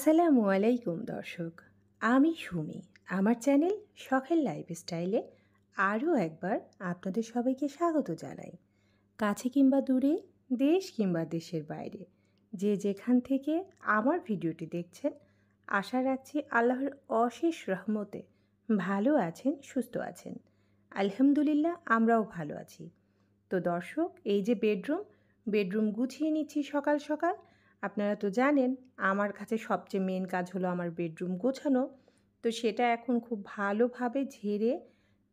আসসালামু আলাইকুম দর্শক, আমি সুমি। আমার চ্যানেল শখের লাইফস্টাইলে আরও একবার আপনাদের সবাইকে স্বাগত জানাই। কাছে কিংবা দূরে, দেশ কিংবা দেশের বাইরে, যে যেখান থেকে আমার ভিডিওটি দেখছেন, আশা রাখছি আল্লাহর অশেষ রহমতে ভালো আছেন, সুস্থ আছেন। আলহামদুলিল্লাহ, আমরাও ভালো আছি। তো দর্শক, এই যে বেডরুম গুছিয়ে নিচ্ছি সকাল সকাল। আপনারা তো জানেন আমার কাছে সবচেয়ে মেন কাজ হলো আমার বেডরুম গোছানো। তো সেটা এখন খুব ভালোভাবে ঝেড়ে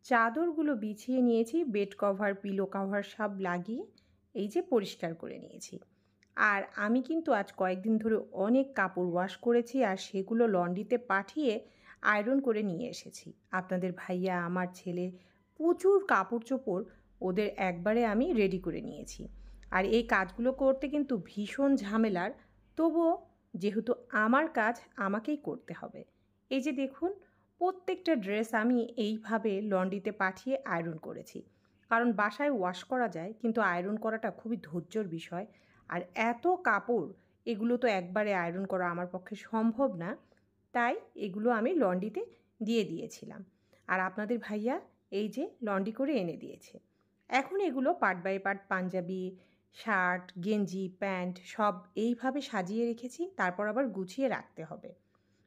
চাদরগুলো বিছিয়ে নিয়েছি, বেড কভার, পিলো কভার সব লাগিয়ে এই যে পরিষ্কার করে নিয়েছি। আর আমি কিন্তু আজ কয়েকদিন ধরে অনেক কাপড় ওয়াশ করেছি, আর সেগুলো লন্ড্রিতে পাঠিয়ে আয়রন করে নিয়ে এসেছি। আপনাদের ভাইয়া, আমার ছেলে, প্রচুর কাপড় চোপড় ওদের একবারে আমি রেডি করে নিয়েছি। আর এই কাজগুলো করতে কিন্তু ভীষণ ঝামেলার, তবুও যেহেতু আমার কাজ আমাকেই করতে হবে। এই যে দেখুন, প্রত্যেকটা ড্রেস আমি এইভাবে লন্ড্রিতে পাঠিয়ে আয়রন করেছি। কারণ বাসায় ওয়াশ করা যায়, কিন্তু আয়রন করাটা খুবই ধৈর্যর বিষয়। আর এত কাপড়, এগুলো তো একবারে আয়রন করা আমার পক্ষে সম্ভব না। তাই এগুলো আমি লন্ড্রিতে দিয়ে দিয়েছিলাম। আর আপনাদের ভাইয়া এই যে লন্ড্রি করে এনে দিয়েছে। এখন এগুলো part by part Punjabi, shirt, গেঞ্জি, প্যান্ট সব এইভাবে সাজিয়ে রেখেছি। তারপর আবার গুছিয়ে রাখতে হবে।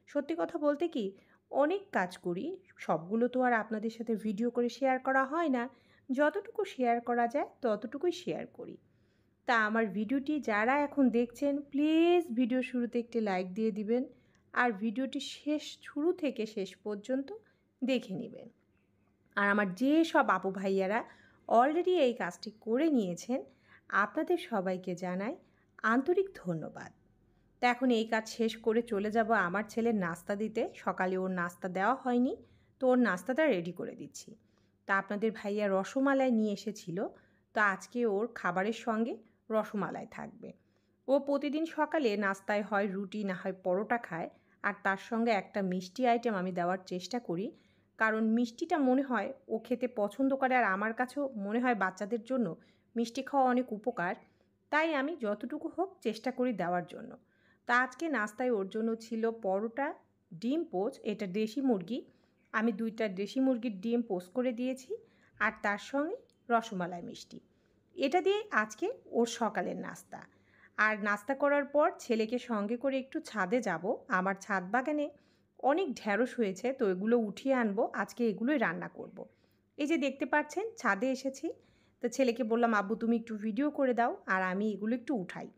সত্যি কথা বলতে কি, অনেক কাজ করি, সবগুলো তো আর আপনাদের সাথে ভিডিও করে শেয়ার করা হয় না। যতটুকু শেয়ার করা যায় ততটুকুই শেয়ার করি। তা আমার ভিডিওটি যারা এখন দেখছেন, প্লিজ ভিডিও শুরুতে একটি লাইক দিয়ে দিবেন, আর ভিডিওটি শুরু থেকে শেষ পর্যন্ত দেখে নেবেন। আর আমার যে সব আপু ভাইয়ারা অলরেডি এই কাজটি করে নিয়েছেন, আপনাদের সবাইকে জানাই আন্তরিক ধন্যবাদ। তা এখন এই কাজ শেষ করে চলে যাব আমার ছেলের নাস্তা দিতে। সকালে ওর নাস্তা দেওয়া হয়নি, তো ওর নাস্তাটা রেডি করে দিচ্ছি। তা আপনাদের ভাইয়া রসমালাই নিয়ে এসেছিল, তো আজকে ওর খাবারের সঙ্গে রসমালাই থাকবে। ও প্রতিদিন সকালে নাস্তায় হয় রুটি, না হয় পরোটা খায়, আর তার সঙ্গে একটা মিষ্টি আইটেম আমি দেওয়ার চেষ্টা করি। কারণ মিষ্টিটা মনে হয় ও খেতে পছন্দ করে, আর আমার কাছেও মনে হয় বাচ্চাদের জন্য মিষ্টি খাওয়া অনেক উপকার। তাই আমি যতটুকু হোক চেষ্টা করি দেওয়ার জন্য। তা আজকে নাস্তায় ওর জন্য ছিল পরোটা, ডিম পোচ, এটা দেশি মুরগি। আমি 2টা দেশি মুরগির ডিম পোচ করে দিয়েছি, আর তার সঙ্গে রসমালাই মিষ্টি। এটা দিয়ে আজকে ওর সকালের নাস্তা। আর নাস্তা করার পর ছেলেকে সঙ্গে করে একটু ছাদে যাব। আমার ছাদ বাগানে অনেক ঢ্যাঁড়স হয়েছে, তো এগুলো উঠিয়ে আনবো, আজকে এগুলোই রান্না করব। এই যে দেখতে পাচ্ছেন ছাদে এসেছি, তো ছেলেকে বললাম, আব্বু তুমি একটু ভিডিও করে দাও আর আমি এগুলো একটু উঠাই।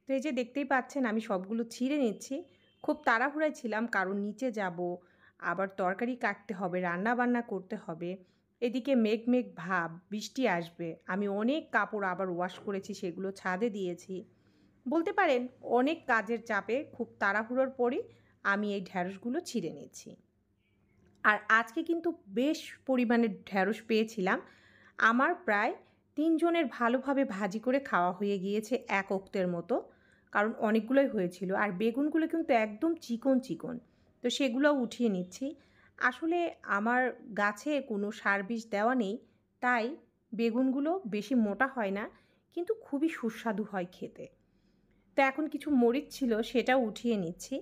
তো এই যে দেখতেই পাচ্ছেন আমি সবগুলো ছিঁড়ে নিচ্ছি। খুব তাড়াহুড়ায় ছিলাম, কারণ নিচে যাব, আবার তরকারি কাটতে হবে, রান্না বান্না করতে হবে। এদিকে মেঘ মেঘ ভাব, বৃষ্টি আসবে। আমি অনেক কাপড় আবার ওয়াশ করেছি, সেগুলো ছাদে দিয়েছি। বলতে পারেন অনেক কাজের চাপে খুব তাড়াহুড়োর পরই আমি এই ঢ্যাঁড়সগুলো ছিঁড়ে নিচ্ছি। আর আজকে কিন্তু বেশ পরিমাণে ঢ্যাঁড়স পেয়েছিলাম। আমার প্রায় 3 জনের ভালোভাবে ভাজি করে খাওয়া হয়ে গিয়েছে এক ওক্তের মতো, কারণ অনেকগুলোই হয়েছিল। আর বেগুনগুলো কিন্তু একদম চিকন চিকন, তো সেগুলোও উঠিয়ে নিচ্ছি। আসলে আমার গাছে কোনো সার বিষ দেওয়া নেই, তাই বেগুনগুলো বেশি মোটা হয় না, কিন্তু খুবই সুস্বাদু হয় খেতে। তো এখন কিছু মরিচ ছিল, সেটাও উঠিয়ে নিচ্ছি।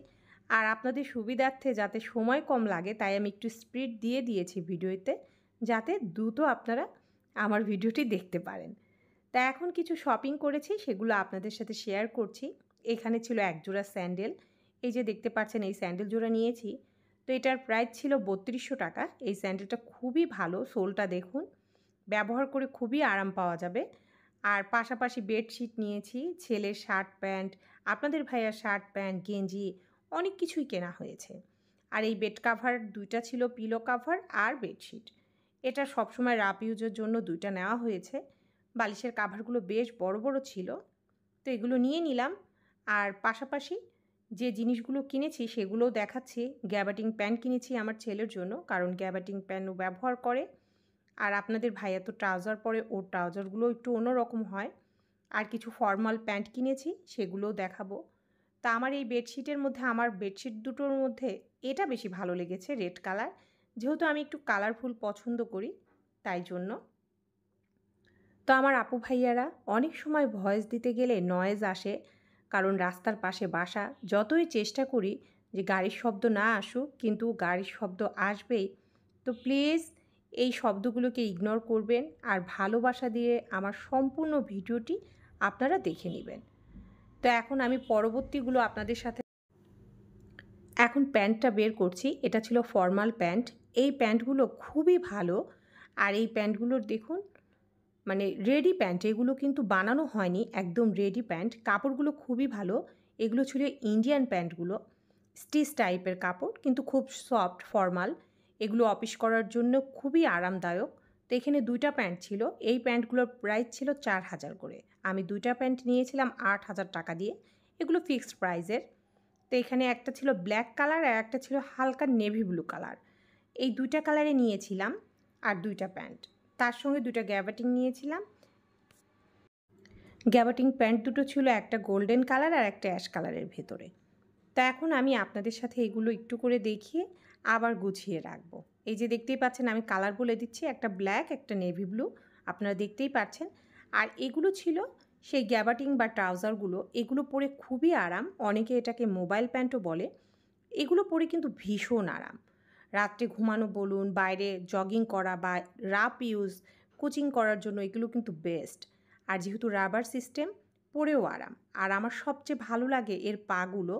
আর আপনাদের সুবিধার্থে যাতে সময় কম লাগে, তাই আমি একটু স্পিড দিয়ে দিয়েছি ভিডিওতে, যাতে দ্রুত আপনারা আমার ভিডিওটি দেখতে পারেন। তা এখন কিছু শপিং করেছি, সেগুলো আপনাদের সাথে শেয়ার করছি। এখানে ছিল এক জোড়া স্যান্ডেল। এই যে দেখতে পাচ্ছেন এই স্যান্ডেল জোড়া নিয়েছি। তো এটার প্রাইস ছিল 3200 টাকা। এই স্যান্ডেলটা খুবই ভালো, সোলটা দেখুন, ব্যবহার করে খুবই আরাম পাওয়া যাবে। আর পাশাপাশি বেডশিট নিয়েছি, ছেলের শার্ট প্যান্ট, আপনাদের ভাইয়ার শার্ট প্যান্ট, গেঞ্জি, অনেক কিছুই কেনা হয়েছে। আর এই বেড কাভার 2টা ছিল, পিলো কাভার আর বেডশিট। এটা সবসময় রাফ ইউজের জন্য 2টা নেওয়া হয়েছে। বালিশের কাভারগুলো বেশ বড় বড় ছিল, তো এগুলো নিয়ে নিলাম। আর পাশাপাশি যে জিনিসগুলো কিনেছি সেগুলোও দেখাচ্ছি। গ্যাবার্ডিং প্যান্ট কিনেছি আমার ছেলের জন্য, কারণ গ্যাবার্ডিং প্যান্টও ব্যবহার করে। আর আপনাদের ভাইয়া তো ট্রাউজার পরে, ওর ট্রাউজারগুলো একটু অন্যরকম হয়। আর কিছু ফর্মাল প্যান্ট কিনেছি, সেগুলোও দেখাবো। তা আমার এই বেডশিটের মধ্যে, আমার বেডশিট দুটোর মধ্যে এটা বেশি ভালো লেগেছে, রেড কালার। যেহেতু আমি একটু কালারফুল পছন্দ করি, তাই জন্য। তো আমার আপু ভাইয়ারা অনেক সময় ভয়েস দিতে গেলে নয়েজ আসে, কারণ রাস্তার পাশে বাসা। যতই চেষ্টা করি যে গাড়ির শব্দ না আসুক, কিন্তু গাড়ির শব্দ আসবেই। তো প্লিজ এই শব্দগুলোকে ইগনোর করবেন আর ভালোবাসা দিয়ে আমার সম্পূর্ণ ভিডিওটি আপনারা দেখে নেবেন। তো এখন আমি পরবর্তীগুলো আপনাদের সাথে এখন প্যান্টটা বের করছি। এটা ছিল ফর্মাল প্যান্ট। এই প্যান্টগুলো খুবই ভালো। আর এই প্যান্টগুলোর দেখুন মানে রেডি প্যান্ট, এগুলো কিন্তু বানানো হয়নি, একদম রেডি প্যান্ট। কাপড়গুলো খুবই ভালো। এগুলো ছিল ইন্ডিয়ান প্যান্টগুলো, স্টিচ টাইপের কাপড়, কিন্তু খুব সফট ফর্মাল। এগুলো অফিস করার জন্য খুবই আরামদায়ক। তো এখানে 2টা প্যান্ট ছিল। এই প্যান্টগুলোর প্রাইস ছিল 4000 করে। আমি 2টা প্যান্ট নিয়েছিলাম 8000 টাকা দিয়ে। এগুলো ফিক্সড প্রাইসের। তো এখানে একটা ছিল ব্ল্যাক কালার আর একটা ছিল হালকা নেভি ব্লু কালার। এই 2টা কালারে নিয়েছিলাম আর 2টা প্যান্ট। তার সঙ্গে 2টা গ্যাবাটিং নিয়েছিলাম। গ্যাবাটিং প্যান্ট দুটো ছিল একটা গোল্ডেন কালার আর একটা অ্যাশ কালারের ভেতরে। তা এখন আমি আপনাদের সাথে এগুলো একটু করে দেখিয়ে আবার গুছিয়ে রাখবো। এই যে দেখতেই পাচ্ছেন, আমি কালার বলে দিচ্ছি, একটা ব্ল্যাক একটা নেভি ব্লু, আপনারা দেখতেই পাচ্ছেন। আর এগুলো ছিল সেই গ্যাবাটিং বা ট্রাউজারগুলো। এগুলো পরে খুবই আরাম, অনেকে এটাকে মোবাইল প্যান্টও বলে। এগুলো পরে কিন্তু ভীষণ আরাম। রাত্রে ঘুমানো বলুন, বাইরে জগিং করা বা রাফ ইউজ কোচিং করার জন্য এগুলো কিন্তু বেস্ট। আর যেহেতু রাবার সিস্টেম, পরেও আরাম। আর আমার সবচেয়ে ভালো লাগে এর পাগুলো,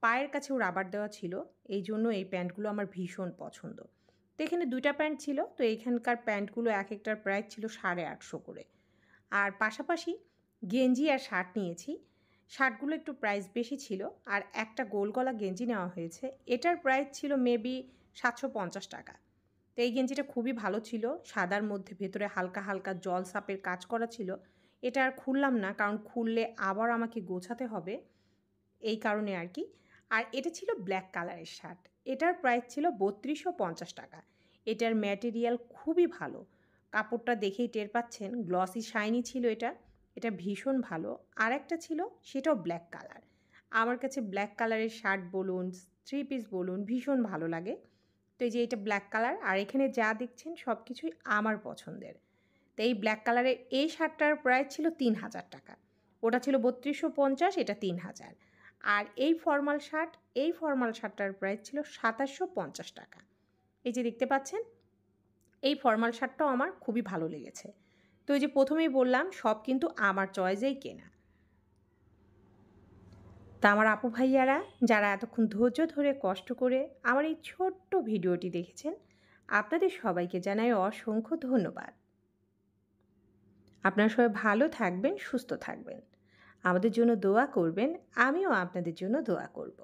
পায়ের কাছেও রাবার দেওয়া ছিল, এই জন্য এই প্যান্টগুলো আমার ভীষণ পছন্দ। তো এখানে 2টা প্যান্ট ছিল। তো এইখানকার প্যান্টগুলো এক একটার প্রাইস ছিল 850 করে। আর পাশাপাশি গেঞ্জি আর শার্ট নিয়েছি। শার্টগুলো একটু প্রাইস বেশি ছিল। আর একটা গোল গলা গেঞ্জি নেওয়া হয়েছে, এটার প্রাইস ছিল মেবি 750 টাকা। তো এই গেঞ্জিটা খুবই ভালো ছিল, সাদার মধ্যে ভেতরে হালকা হালকা জল সাপের কাজ করা ছিল। এটা আর খুললাম না, কারণ খুললে আবার আমাকে গোছাতে হবে, এই কারণে আর কি। আর এটা ছিল ব্ল্যাক কালারের শার্ট। এটার প্রাইস ছিল 3250 টাকা। এটার ম্যাটেরিয়াল খুবই ভালো, কাপড়টা দেখেই টের পাচ্ছেন, গ্লসি শাইনি ছিল এটা। এটা ভীষণ ভালো। আর একটা ছিল, সেটাও ব্ল্যাক কালার। আমার কাছে ব্ল্যাক কালারের শার্ট বলুন, 3 পিস বলুন, ভীষণ ভালো লাগে। তো এই যে এটা ব্ল্যাক কালার, আর এখানে যা দেখছেন সব কিছুই আমার পছন্দের। তো এই ব্ল্যাক কালারের এই শার্টটার প্রাইস ছিল 3000 টাকা। ওটা ছিল 3250, এটা 3000। আর এই ফর্মাল শার্টটার প্রাইস ছিল 2750 টাকা। এই যে দেখতে পাচ্ছেন, এই ফর্মাল শার্টটাও আমার খুবই ভালো লেগেছে। তো এই যে প্রথমেই বললাম, সব কিন্তু আমার চয়েসেই কেনা। তা আমার আপু ভাইয়ারা যারা এতক্ষণ ধৈর্য ধরে কষ্ট করে আমার এই ছোট্ট ভিডিওটি দেখেছেন, আপনাদের সবাইকে জানাই অসংখ্য ধন্যবাদ। আপনারা সবাই ভালো থাকবেন, সুস্থ থাকবেন, আমাদের জন্য দোয়া করবেন। আমিও আপনাদের জন্য দোয়া করব।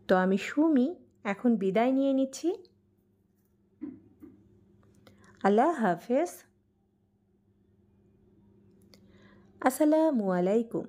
তো আমি সুমি এখন বিদায় নিয়ে নিচ্ছি। আল্লাহ হাফেজ। আসসালামু আলাইকুম।